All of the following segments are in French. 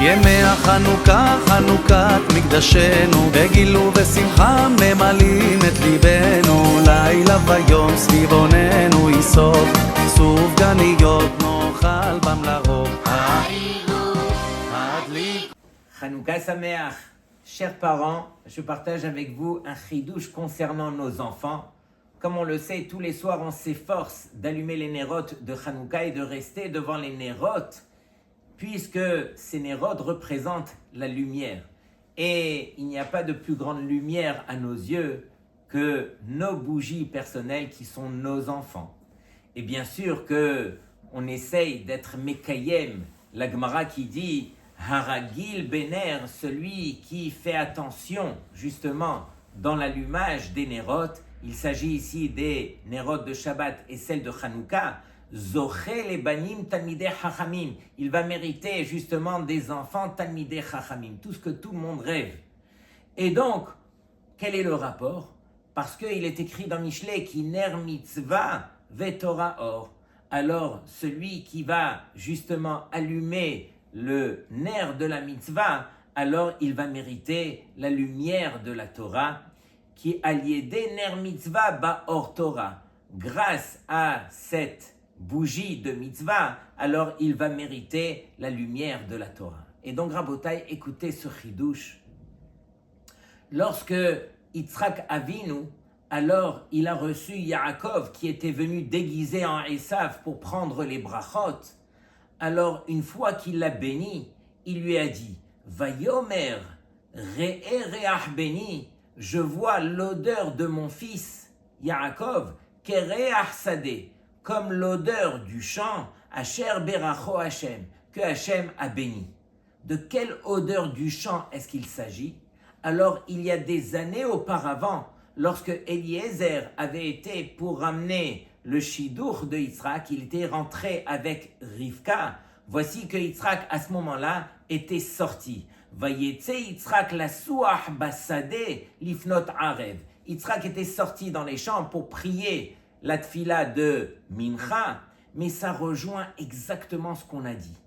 ימי החנוכה, חנוכת מקדשנו, בגיל ובשמחה ממלאים את ליבנו, לילה ויום סביב עוננו יסוד, סוף גניות נאכל בם לרוב. Hanouka Sameach, chers parents, je partage avec vous un chidouche concernant nos enfants. Comme on le sait, tous les soirs on s'efforce d'allumer les nérotes de Hanouka et de rester devant les nérotes, puisque ces nérotes représentent la lumière. Et il n'y a pas de plus grande lumière à nos yeux que nos bougies personnelles qui sont nos enfants. Et bien sûr que on essaye d'être Mekayem, la Gemara qui dit Haragil Bener, celui qui fait attention justement dans l'allumage des nérotes. Il s'agit ici des nérotes de Shabbat et celles de Hanouka. Zoché les banim talmidei chachamim. Il va mériter justement des enfants talmidei chachamim, tout ce que tout le monde rêve. Et donc, quel est le rapport? Parce qu'il est écrit dans Mishlei qui ner mitzvah vetora or. Alors, celui qui va justement allumer le nerf de la mitzvah, alors il va mériter la lumière de la Torah, qui allié des ner mitzvah ba or Torah. Grâce à cette bougie de mitzvah, alors il va mériter la lumière de la Torah. Et donc, Rabotai, écoutez ce chidouche. Lorsque Yitzhak Avinu, alors il a reçu Yaakov qui était venu déguisé en Esav pour prendre les brachot. Alors, une fois qu'il l'a béni, il lui a dit « Vayomer re'ereach beni » je vois l'odeur de mon fils, Yaakov, kereach sadeh, comme l'odeur du champ, Asher beracho Hashem, que Hashem a béni. De quelle odeur du champ est-ce qu'il s'agit? Alors, il y a des années auparavant, lorsque Eliezer avait été pour ramener le Shidur de Yitzhak, il était rentré avec Rivka. Voici que Yitzhak, à ce moment-là, était sorti. Vayetse Yitzhak la souach basade lifnot arev. Yitzhak était sorti dans les champs pour prier la tfila de Mincha, mais ça rejoint exactement ce qu'on a dit.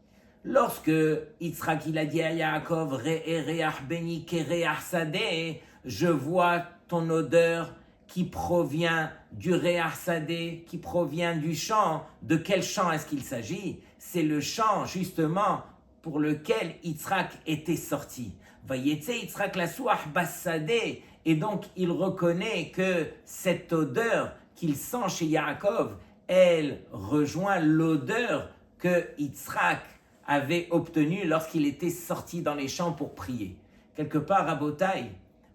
Lorsque Yitzhak il a dit à Yaakov re'ereach beni kereach sadeh, je vois ton odeur qui provient du Réach Sadeh, qui provient du champ. De quel champ est-ce qu'il s'agit? C'est le champ justement pour lequel Yitzhak était sorti. Vayetse Yitzhak la souach bassadeh, et donc il reconnaît que cette odeur qu'il sent chez Yaakov, elle rejoint l'odeur que Yitzhak avait obtenue lorsqu'il était sorti dans les champs pour prier. Quelque part, à Botaï,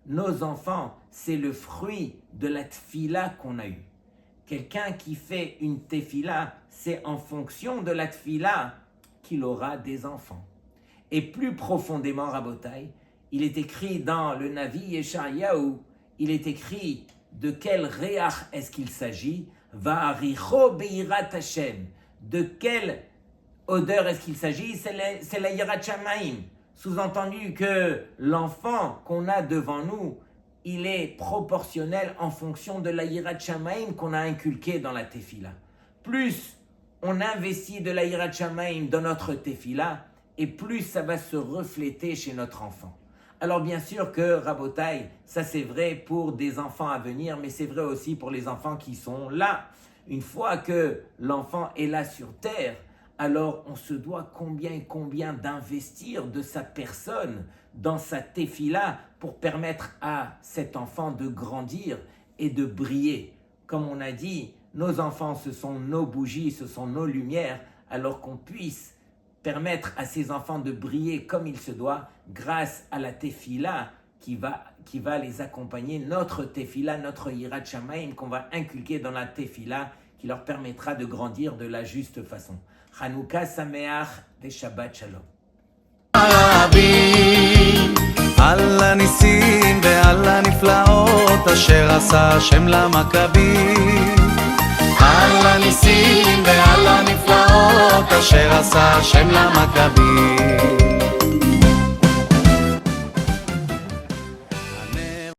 nos enfants, c'est le fruit de la tfila qu'on a eue. Quelqu'un qui fait une tefila, c'est en fonction de la tfila qu'il aura des enfants. Et plus profondément, Rabotai, il est écrit dans le Navi Yeshayahu, il est écrit de quel réach est-ce qu'il s'agit? Va'aricho beirat Hashem. De quelle odeur est-ce qu'il s'agit? C'est la yirat shamayim. Sous-entendu que l'enfant qu'on a devant nous, il est proportionnel en fonction de la yirat shamayim qu'on a inculqué dans la tefila. Plus on investit de la yirat shamayim dans notre tefila, et plus ça va se refléter chez notre enfant. Alors bien sûr que Rabotai, ça c'est vrai pour des enfants à venir, mais c'est vrai aussi pour les enfants qui sont là. Une fois que l'enfant est là sur terre, alors on se doit combien d'investir de sa personne dans sa tefila pour permettre à cet enfant de grandir et de briller. Comme on a dit, nos enfants, ce sont nos bougies, ce sont nos lumières, alors qu'on puisse permettre à ces enfants de briller comme il se doit grâce à la tefila qui va les accompagner, notre tefila, notre yirat shamayim qu'on va inculquer dans la tefila qui leur permettra de grandir de la juste façon. Hanouka Sameach de Shabbat Shalom. על הניסים ועל הנפלאות אשר עשה השם למכבים. על הניסים ועל הנפלאות אשר עשה השם למכבים.